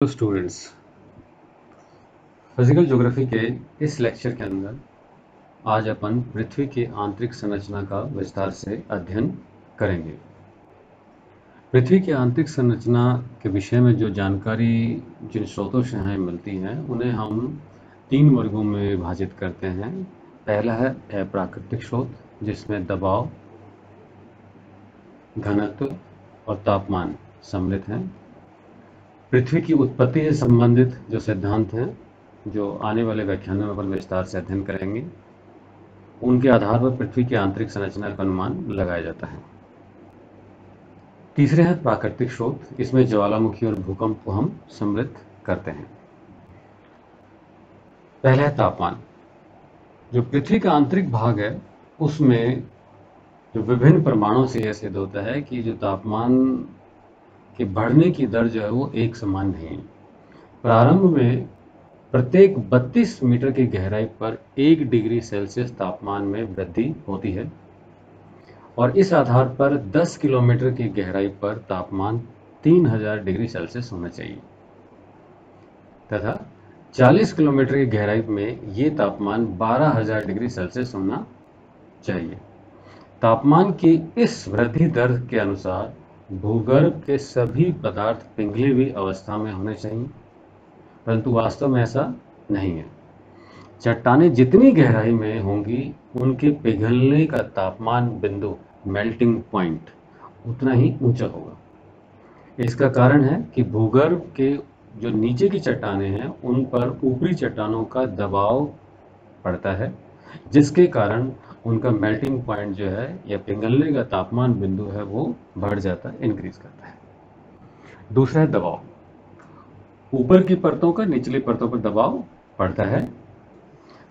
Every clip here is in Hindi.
तो स्टूडेंट्स, फिजिकल ज्योग्राफी के इस लेक्चर के अंदर आज अपन पृथ्वी की आंतरिक संरचना का विस्तार से अध्ययन करेंगे। पृथ्वी की आंतरिक संरचना के विषय में जो जानकारी जिन स्रोतों से हमें मिलती है उन्हें हम 3 वर्गों में विभाजित करते हैं। पहला है प्राकृतिक स्रोत, जिसमें दबाव, घनत्व और तापमान सम्मिलित हैं। पृथ्वी की उत्पत्ति से संबंधित जो सिद्धांत हैं, जो आने वाले व्याख्यानों में अपन विस्तार से अध्ययन करेंगे, उनके आधार पर पृथ्वी की आंतरिक संरचना का अनुमान लगाया जाता है। तीसरे हैं प्राकृतिक स्रोत, इसमें ज्वालामुखी और भूकंप को हम सम्मिलित करते हैं। पहला है तापमान। जो पृथ्वी का आंतरिक भाग है उसमें जो विभिन्न प्रमाणों से यह सिद्ध होता है कि जो तापमान के बढ़ने की दर जो है वो एक समान नहीं है। प्रारंभ में प्रत्येक 32 मीटर की गहराई पर 1 डिग्री सेल्सियस तापमान में वृद्धि होती है और इस आधार पर 10 किलोमीटर की गहराई पर तापमान 3000 डिग्री सेल्सियस होना चाहिए तथा 40 किलोमीटर की गहराई में ये तापमान 12000 डिग्री सेल्सियस होना चाहिए। तापमान की इस वृद्धि दर के अनुसार भूगर्भ के सभी पदार्थ पिघली हुई अवस्था में होने चाहिए, परंतु वास्तव में ऐसा नहीं है। चट्टानें जितनी गहराई में होंगी उनके पिघलने का तापमान बिंदु मेल्टिंग पॉइंट उतना ही ऊंचा होगा। इसका कारण है कि भूगर्भ के जो नीचे की चट्टानें हैं उन पर ऊपरी चट्टानों का दबाव पड़ता है, जिसके कारण उनका मेल्टिंग पॉइंट जो है या पिघलने का तापमान बिंदु है वो बढ़ जाता है, इंक्रीज करता है। दूसरा है दबाव। ऊपर की परतों का निचली परतों पर दबाव पड़ता है।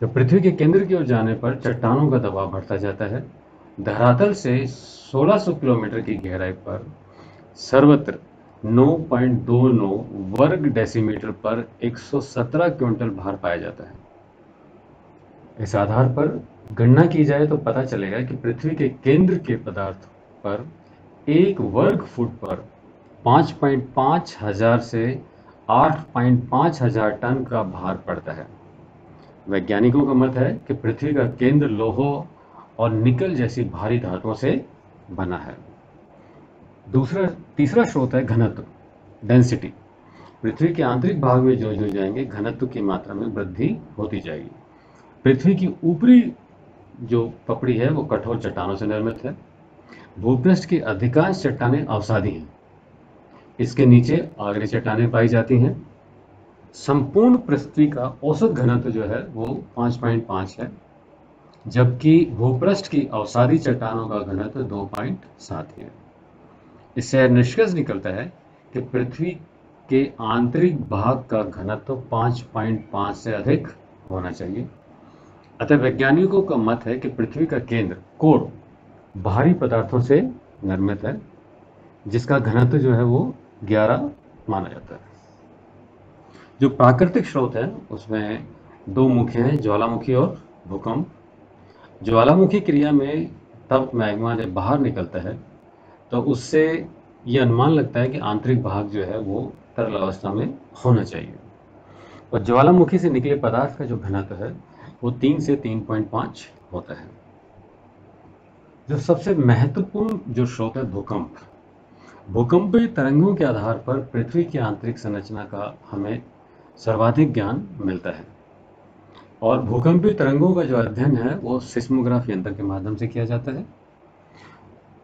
जब पृथ्वी के केंद्र की ओर जाने पर चट्टानों का दबाव बढ़ता जाता है। धरातल से 1600 किलोमीटर की गहराई पर सर्वत्र 9.29 वर्ग डेसीमीटर पर 117 क्विंटल भार पाया जाता है। इस आधार पर गणना की जाए तो पता चलेगा कि पृथ्वी के केंद्र के पदार्थ पर 1 वर्ग फुट पर 5.5 हजार से 8.5 हजार टन का भार पड़ता है। वैज्ञानिकों का मत है कि पृथ्वी का केंद्र लोहों और निकल जैसी भारी धातुओं से बना है। तीसरा स्रोत है घनत्व, डेंसिटी। पृथ्वी के आंतरिक भाग में जो जो जाएंगे घनत्व की मात्रा में वृद्धि होती जाएगी। पृथ्वी की ऊपरी जो पपड़ी है वो कठोर चट्टानों से निर्मित है। भूपृष्ठ की अधिकांश चट्टानें अवसादी हैं। इसके नीचे आगरी चट्टानें पाई जाती हैं। संपूर्ण पृथ्वी का औसत घनत्व जो है वो 5.5 है, जबकि भूपृष्ठ की अवसादी चट्टानों का घनत्व 2.7 है। इससे निष्कर्ष निकलता है कि पृथ्वी के आंतरिक भाग का घनत्व 5.5 से अधिक होना चाहिए। अतः वैज्ञानिकों का मत है कि पृथ्वी का केंद्र कोर भारी पदार्थों से निर्मित है, जिसका घनत्व जो है वो 11 माना जाता है। जो प्राकृतिक स्रोत है उसमें 2 मुख्य हैं, ज्वालामुखी और भूकंप। ज्वालामुखी क्रिया में तप्त मैग्मा जब बाहर निकलता है तो उससे ये अनुमान लगता है कि आंतरिक भाग जो है वो तरल अवस्था में होना चाहिए और ज्वालामुखी से निकले पदार्थ का जो घनत्व है वो 3 से 3.5 होता है। जो सबसे महत्वपूर्ण जो स्रोत है भूकंप। भूकंपीय तरंगों के आधार पर पृथ्वी की आंतरिक संरचना का हमें सर्वाधिक ज्ञान मिलता है और भूकंपीय तरंगों का जो अध्ययन है वो सिस्मोग्राफ यंत्र के माध्यम से किया जाता है।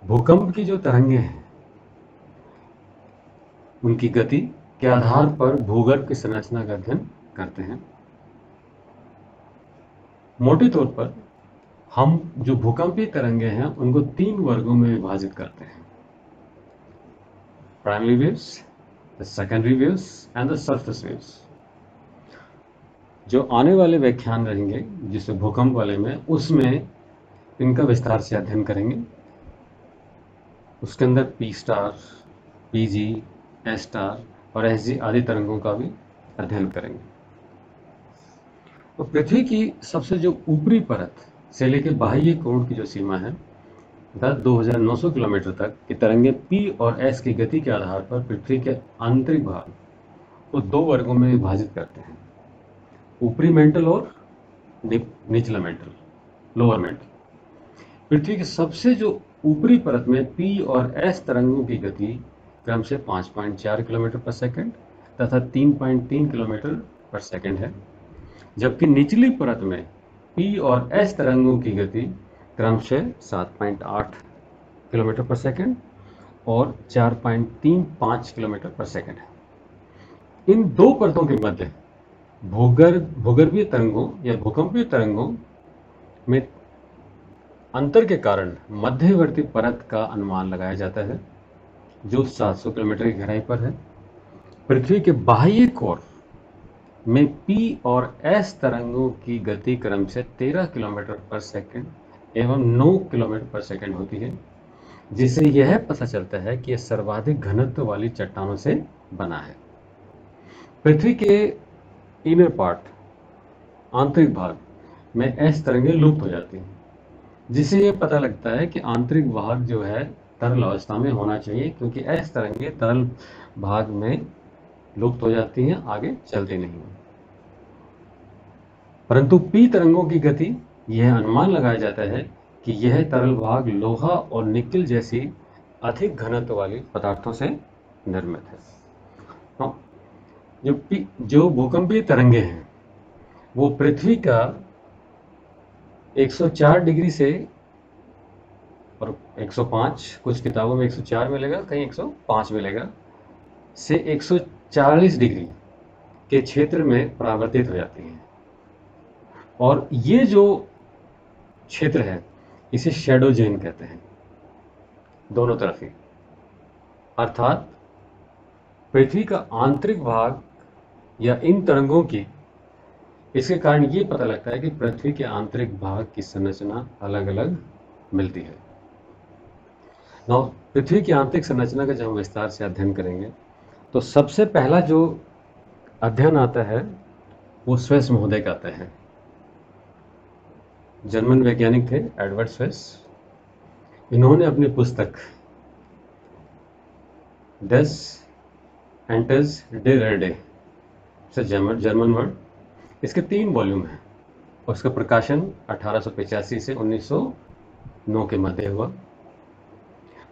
भूकंप की जो तरंगें हैं उनकी गति के आधार पर भूगर्भ की संरचना का अध्ययन करते हैं। मोटे तौर पर हम जो भूकंपीय तरंगें हैं उनको 3 वर्गों में विभाजित करते हैं, primary waves, the secondary waves and the surface waves. जो आने वाले व्याख्यान रहेंगे जिसमें भूकंप वाले में, उसमें इनका विस्तार से अध्ययन करेंगे। उसके अंदर P star, PG, S star और एसजी आदि तरंगों का भी अध्ययन करेंगे। तो पृथ्वी की सबसे जो ऊपरी परत से लेकर बाह्य कोण की जो सीमा है 2900 किलोमीटर तक की तरंगें पी और एस की गति के आधार पर पृथ्वी के आंतरिक भाग को दो वर्गों में विभाजित करते हैं, ऊपरी मेंटल और निचला मेंटल, लोअर मेंटल। पृथ्वी की सबसे जो ऊपरी परत में पी और एस तरंगों की गति क्रम से 5.4 किलोमीटर पर सेकंड तथा 3.3 किलोमीटर पर सेकंड है, जबकि निचली परत में पी और एस तरंगों की गति क्रम से 7.8 किलोमीटर पर सेकंड और 4.35 किलोमीटर पर सेकंड है। इन दो परतों के मध्य भूगर्भीय तरंगों या भूकंपीय तरंगों में अंतर के कारण मध्यवर्ती परत का अनुमान लगाया जाता है, जो 700 किलोमीटर की गहराई पर है। पृथ्वी के बाह्य कोर में पी और एस तरंगों की गति क्रम से 13 किलोमीटर पर सेकंड एवं 9 किलोमीटर पर सेकंड होती है, जिससे यह पता चलता है कि यह सर्वाधिक घनत्व वाली चट्टानों से बना है। पृथ्वी के इनर पार्ट, आंतरिक भाग में एस तरंगें लुप्त हो जाती हैं, जिससे यह पता लगता है कि आंतरिक भाग जो है तरल अवस्था में होना चाहिए, क्योंकि एस तरंगें तरल भाग में लुप्त हो जाती हैं, आगे चलती नहीं है। परंतु पी तरंगों की गति, यह अनुमान लगाया जाता है कि यह तरल भाग लोहा और निकेल जैसी अधिक घनत्व वाली पदार्थों से निर्मित है। हाँ, जो भूकंपीय तरंगे हैं वो पृथ्वी का 104 डिग्री से और 105, कुछ किताबों में 104 मिलेगा, कहीं 105 मिलेगा, से 140 डिग्री के क्षेत्र में परावर्तित हो जाती हैं। और ये जो क्षेत्र है इसे शैडो जोन कहते हैं, दोनों तरफ ही। अर्थात पृथ्वी का आंतरिक भाग या इन तरंगों की, इसके कारण ये पता लगता है कि पृथ्वी के आंतरिक भाग की संरचना अलग अलग मिलती है। पृथ्वी की आंतरिक संरचना का जब हम विस्तार से अध्ययन करेंगे तो सबसे पहला जो अध्ययन आता है वो स्वेस महोदय का आता है। जर्मन वैज्ञानिक थे एडवर्ड स्वेस। इन्होंने अपनी पुस्तक डेस एंटस डे रेडे से जर्मन वर्ड, इसके 3 वॉल्यूम हैं और उसका प्रकाशन 1885 से 1909 के मध्य हुआ।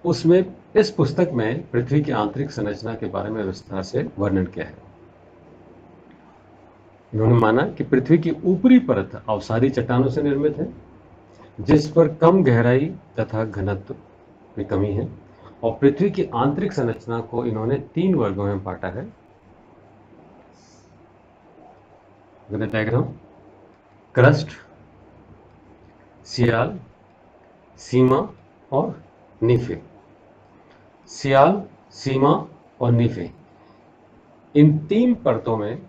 उसमें इस पुस्तक में पृथ्वी की आंतरिक संरचना के बारे में विस्तार से वर्णन किया है। इन्होंने माना कि पृथ्वी की ऊपरी परत अवसादी चट्टानों से निर्मित है, जिस पर कम गहराई तथा घनत्व में कमी है, और पृथ्वी की आंतरिक संरचना को इन्होंने 3 वर्गों में बांटा है। डायग्राम: क्रस्ट, सियाल, सीमा और नीफे। सियाल, सीमा और नीफे, इन 3 परतों में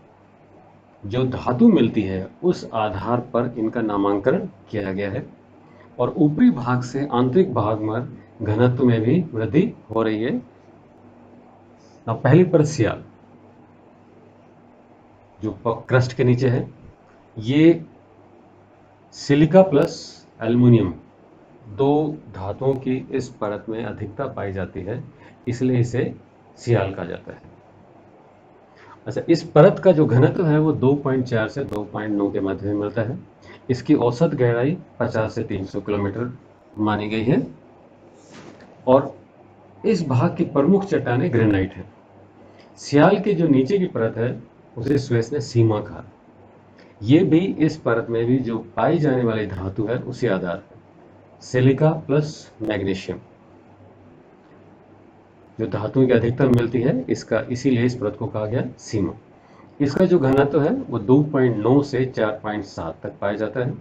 जो धातु मिलती है उस आधार पर इनका नामांकन किया गया है, और ऊपरी भाग से आंतरिक भाग में घनत्व में भी वृद्धि हो रही है। पहली परत सियाल, जो क्रस्ट के नीचे है, ये सिलिका प्लस एल्युमिनियम 2 धातुओं की इस परत में अधिकता पाई जाती है, इसलिए इसे सियाल कहा जाता है। अच्छा, इस परत का जो घनत्व है वो 2.4 से 2.9 के मध्य में मिलता है। इसकी औसत गहराई 50 से 300 किलोमीटर मानी गई है, और इस भाग की प्रमुख चट्टानें ग्रेनाइट है। सियाल के जो नीचे की परत है उसे स्वेस ने सीमा कहा। ये भी इस परत में भी जो पाई जाने वाली धातु है उसी आधार पर सिलिका प्लस मैग्नीशियम, जो धातुओं की अधिकतम मिलती है, इसका इसीलिए इस परत को कहा गया सीमा। इसका जो घनत्व है वो 2.9 से 4.7 तक पाया जाता है।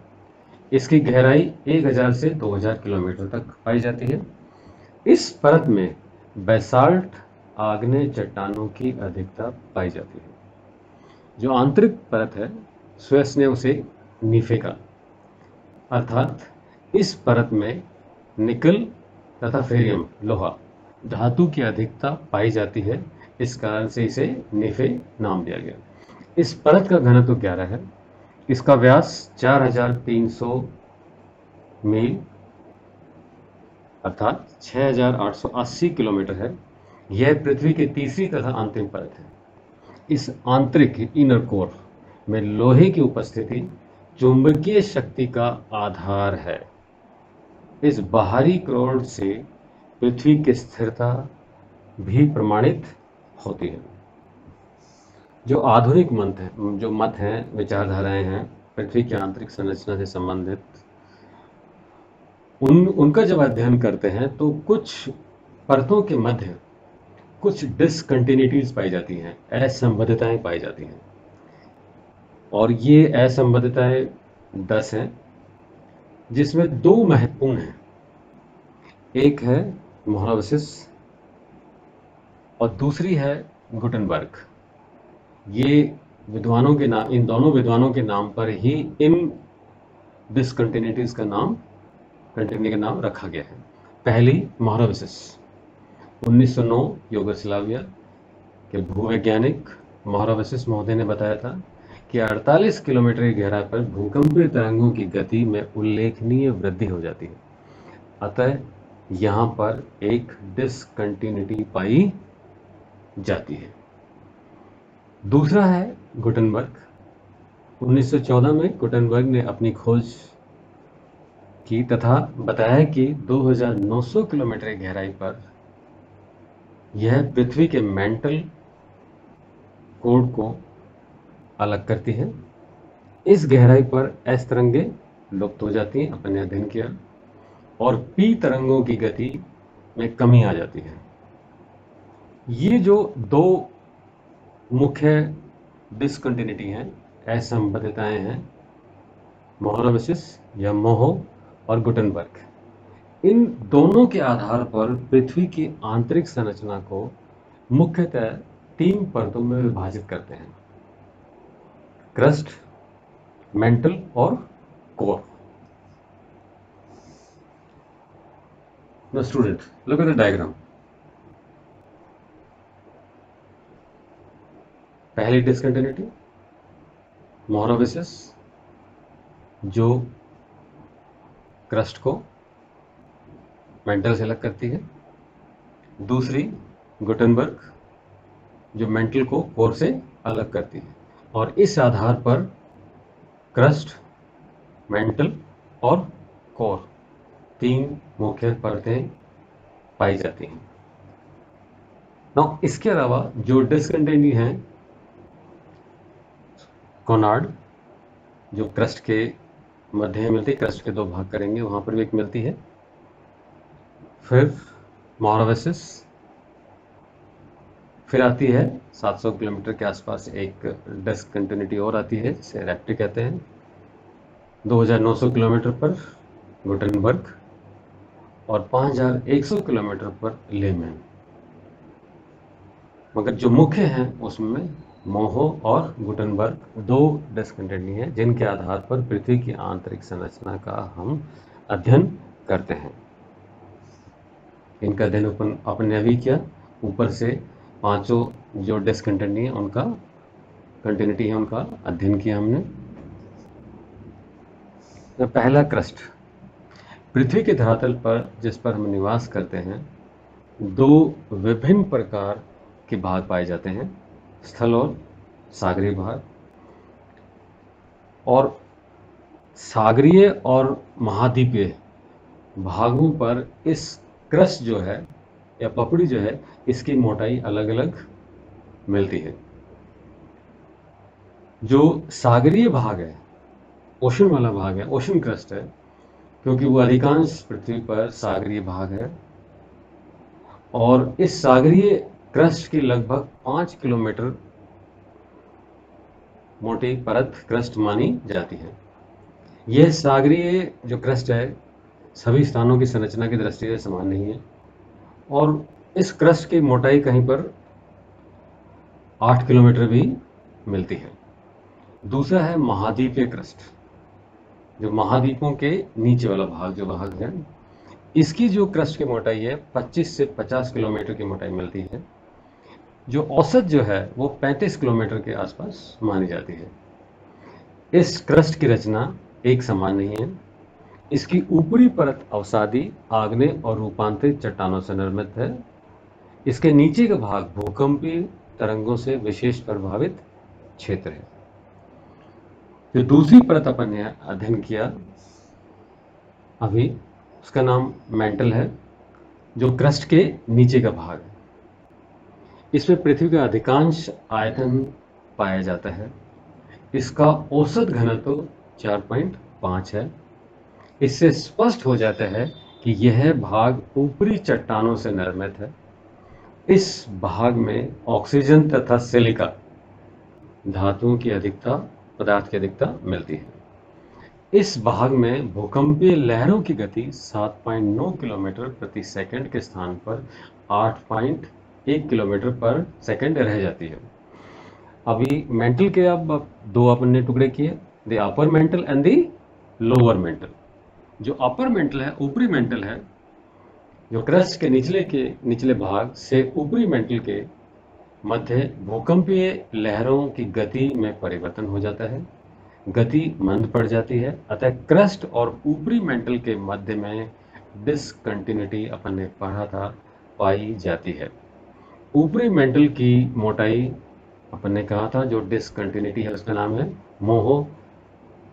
इसकी गहराई 1000 से 2000 किलोमीटर तक पाई जाती है। इस परत में बेसाल्ट आग्नेय चट्टानों की अधिकता पाई जाती है। जो आंतरिक परत है स्वेस ने उसे नीफे कहा, अर्थात इस परत में निकल तथा फेरियम लोहा धातु की अधिकता पाई जाती है, इस कारण से इसे नीफे नाम दिया गया। इस परत का घनत्व 11 है। इसका व्यास 4300 मील अर्थात 6880 किलोमीटर है। यह पृथ्वी की तीसरी तथा अंतिम परत है। इस आंतरिक इनर कोर में लोहे की उपस्थिति चुंबकीय शक्ति का आधार है। इस बाहरी कोर से पृथ्वी की स्थिरता भी प्रमाणित होती है। जो आधुनिक मत हैं, विचारधाराएं हैं पृथ्वी की आंतरिक संरचना से संबंधित, उनका जब अध्ययन करते हैं तो कुछ परतों के मध्य कुछ डिसकंटिन्यूटीज पाई जाती हैं, असंबद्धताएं पाई जाती हैं। और ये असंबद्धताएं 10 हैं, जिसमें 2 महत्वपूर्ण हैं। एक है मोहराविसिस और दूसरी है गुटनबर्ग। ये विद्वानों के नाम, इन दोनों विद्वानों के नाम पर ही इन डिसकंटिन्यूटीज का नाम रखा गया है। पहली मोहराविसिस 1909 यूगोस्लाविया के भूवैज्ञानिक मोहराविसिस महोदय ने बताया था कि 48 किलोमीटर की गहराई पर भूकंपीय तरंगों की गति में उल्लेखनीय वृद्धि हो जाती है। अतः यहाँ पर एक डिसकंटिन्यूटी पाई जाती है। दूसरा है गुटनबर्ग। 1914 में गुटनबर्ग ने अपनी खोज की तथा बताया कि 2900 किलोमीटर की गहराई पर यह पृथ्वी के मेंटल कोर को अलग करती है। इस गहराई पर एस तरंगें लुप्त हो जाती हैं, अपने अध्ययन किया, और पी तरंगों की गति में कमी आ जाती है। ये जो 2 मुख्य डिसकंटिन्यूटी हैं, असंबद्धताएं हैं, मोहराविसिस या मोहो और गुटनबर्ग, इन दोनों के आधार पर पृथ्वी की आंतरिक संरचना को मुख्यतः 3 परतों में विभाजित करते हैं: क्रस्ट, मेंटल और core. Now student, look at the diagram. पहली डिसकंटिन्यूटी मोहराविसिस, जो क्रस्ट को मेंटल से अलग करती है। दूसरी गुटनबर्ग, जो मेंटल को कोर से अलग करती है। और इस आधार पर क्रस्ट, मेंटल और कोर 3 मुख्य परतें पाई जाती हैं। नाउ इसके अलावा जो डिसकंटिन्यूटी हैं, कोनार्ड, जो क्रस्ट के मध्य में मिलती है, क्रस्ट के 2 भाग करेंगे वहां पर भी एक मिलती है। फिर मोहराविसिस, फिर आती है 700 किलोमीटर के आसपास एक डिसकंटिन्यूटी और आती है, जिसे रैप्टी कहते हैं। 2900 किलोमीटर पर गुटनबर्ग और 5100 किलोमीटर पर लेमैन। मगर जो मुख्य हैं उसमें मोहो और गुटनबर्ग 2 डिसकंटिन्यूटी हैं, जिनके आधार पर पृथ्वी की आंतरिक संरचना का हम अध्ययन करते हैं। इनका अध्ययन अपन ने अभी किया। ऊपर से 5 जो डिसकंटिन्यूटी है उनका कंटिन्यूटी है, उनका अध्ययन किया हमने। तो पहला क्रस्ट, पृथ्वी के धरातल पर जिस पर हम निवास करते हैं 2 विभिन्न प्रकार के भाग पाए जाते हैं: स्थल और सागरीय भाग। और सागरीय और महाद्वीपीय भागों पर इस क्रस्ट जो है या पपड़ी जो है, इसकी मोटाई अलग अलग मिलती है। जो सागरीय भाग है, ओशन वाला भाग है, ओशन क्रस्ट है, क्योंकि वो अधिकांश पृथ्वी पर सागरीय भाग है। और इस सागरीय क्रस्ट की लगभग 5 किलोमीटर मोटी परत क्रस्ट मानी जाती है। यह सागरीय जो क्रस्ट है सभी स्थानों की संरचना की दृष्टि से समान नहीं है, और इस क्रस्ट की मोटाई कहीं पर 8 किलोमीटर भी मिलती है। दूसरा है महाद्वीपीय क्रस्ट, जो महाद्वीपों के नीचे वाला भाग है, इसकी जो क्रस्ट की मोटाई है 25 से 50 किलोमीटर की मोटाई मिलती है। जो औसत जो है वो 35 किलोमीटर के आसपास मानी जाती है। इस क्रस्ट की रचना एक समान नहीं है। इसकी ऊपरी परत अवसादी, आग्नेय और रूपांतरित चट्टानों से निर्मित है। इसके नीचे का भाग भूकंपीय तरंगों से विशेष प्रभावित क्षेत्र है। जो दूसरी परत अपन ने अध्ययन किया अभी, उसका नाम मेंटल है, जो क्रस्ट के नीचे का भाग है। इसमें पृथ्वी का अधिकांश आयतन पाया जाता है। इसका औसत घनत्व 4.5 है। इससे स्पष्ट हो जाता है कि यह भाग ऊपरी चट्टानों से निर्मित है। इस भाग में ऑक्सीजन तथा सिलिका धातुओं की अधिकता, पदार्थ की अधिकता मिलती है। इस भाग में भूकंपीय लहरों की गति 7.9 किलोमीटर प्रति सेकंड के स्थान पर 8.1 किलोमीटर पर सेकंड रह जाती है। अभी मेंटल के अब दो अपन ने टुकड़े किए, the upper mantle and the lower mental. जो अपर मेंटल है, ऊपरी मेंटल है, जो क्रस्ट के निचले भाग से ऊपरी मेंटल के मध्य भूकंपीय लहरों की गति में परिवर्तन हो जाता है। गति मंद पड़ जाती है, अतः क्रस्ट और ऊपरी मेंटल के मध्य में डिसकंटिन्यूटी अपन ने पढ़ा था, पाई जाती है। ऊपरी मेंटल की मोटाई अपन ने कहा था, जो डिसकंटिन्यूटी है उसका नाम है मोहो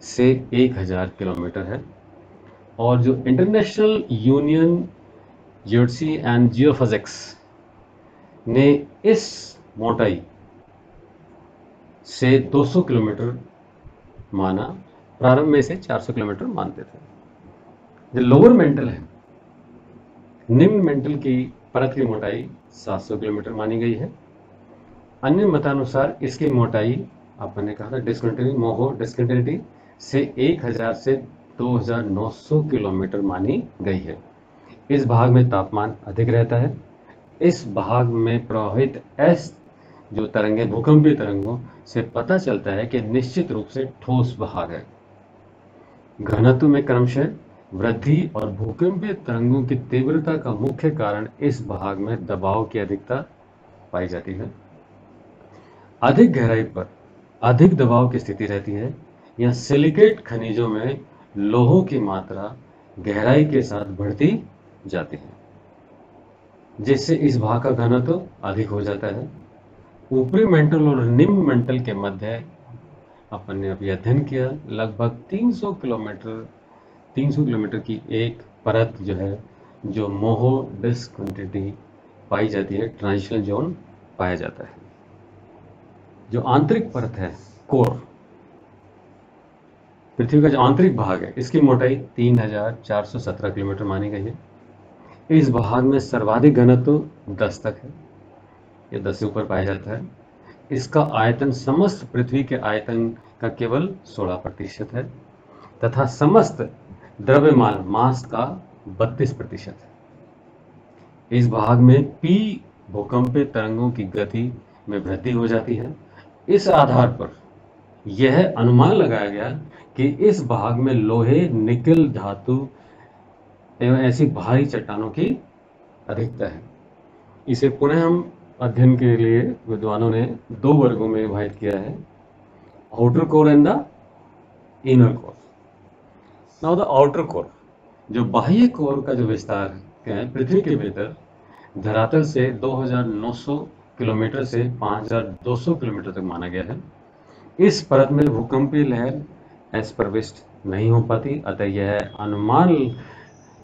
से 1000 किलोमीटर है। और जो international union geography and geophysics ने इस मोटाई से 200 किलोमीटर माना, प्रारंभ में इसे 400 किलोमीटर मानते थे। जो लोअर मेंटल है, निम्न मेंटल की परत की मोटाई 700 किलोमीटर मानी गई है। अन्य मतानुसार इसकी मोटाई आपने ने कहा था डिस्कंटिन्यूटी से 1000 से 2900 किलोमीटर मानी गई है। इस भाग में तापमान अधिक रहता है। इस भाग में प्रवाहित एस जो तरंगे भूकंपीय तरंगों से पता चलता है कि निश्चित रूप से ठोस भाग है। घनत्व में क्रमशः वृद्धि और भूकंपीय तरंगों की तीव्रता का मुख्य कारण इस भाग में दबाव की अधिकता पाई जाती है। अधिक गहराई पर अधिक दबाव की स्थिति रहती है। यह सिलिकेट खनिजों में लोहों की मात्रा गहराई के साथ बढ़ती जाती है, जिससे इस भाग का घनत्व अधिक हो जाता है। ऊपरी मेंटल और निम्न मेंटल के मध्य अपन ने अभी अध्ययन किया, लगभग 300 किलोमीटर की एक परत जो है, जो मोहो डिस्कंटिन्यूटी पाई जाती है, ट्रांजिशनल जोन पाया जाता है। जो आंतरिक परत है, कोर, पृथ्वी का जो आंतरिक भाग है, इसकी मोटाई 3417 किलोमीटर मानी गई है। इस भाग में सर्वाधिक घनत्व 10 तक है, ये 10 से ऊपर पाया जाता है। इसका आयतन समस्त पृथ्वी के आयतन का केवल 16% है तथा समस्त द्रव्यमान मास का 32% है। इस भाग में पी भूकंपीय तरंगों की गति में वृद्धि हो जाती है। इस आधार पर यह अनुमान लगाया गया कि इस भाग में लोहे, निकल धातु एवं ऐसी भारी चट्टानों की अधिकता है। इसे पुनः हम अध्ययन के लिए विद्वानों ने दो वर्गों में विभाजित किया है, outer core and the inner core. Now the outer core, जो बाह्य कोर का जो विस्तार है पृथ्वी के भीतर धरातल से 2900 किलोमीटर से 5200 किलोमीटर तक माना गया है। इस परत में भूकंपीय लहर प्रविष्ट नहीं हो पाती, अतः यह अनुमान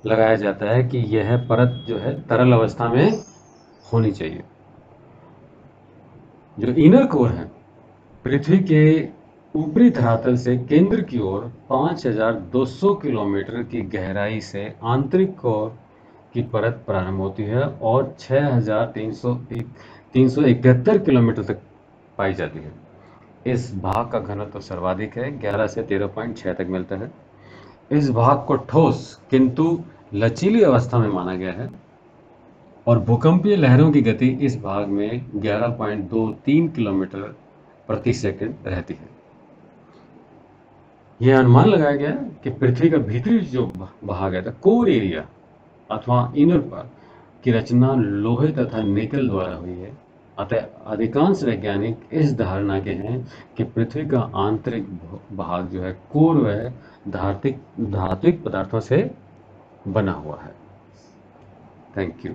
लगाया जाता है कि यह परत जो है तरल अवस्था में होनी चाहिए। जो इनर कोर है, पृथ्वी के ऊपरी धरातल से केंद्र की ओर 5200 किलोमीटर की गहराई से आंतरिक कोर की परत प्रारंभ होती है और 6371 किलोमीटर तक पाई जाती है। इस भाग का घनत्व सर्वाधिक है, 11 से 13.6 तक मिलता है। इस भाग को ठोस किंतु लचीली अवस्था में माना गया है और भूकंपीय लहरों की गति इस भाग में 11.23 किलोमीटर प्रति सेकंड रहती है। यह अनुमान लगाया गया कि पृथ्वी का भीतरी जो भाग है, कोर एरिया अथवा इनर पार्ट की रचना लोहे तथा निकल द्वारा हुई है। अतः अधिकांश वैज्ञानिक इस धारणा के हैं कि पृथ्वी का आंतरिक भाग जो है, कोर, वह धात्विक पदार्थों से बना हुआ है। Thank you.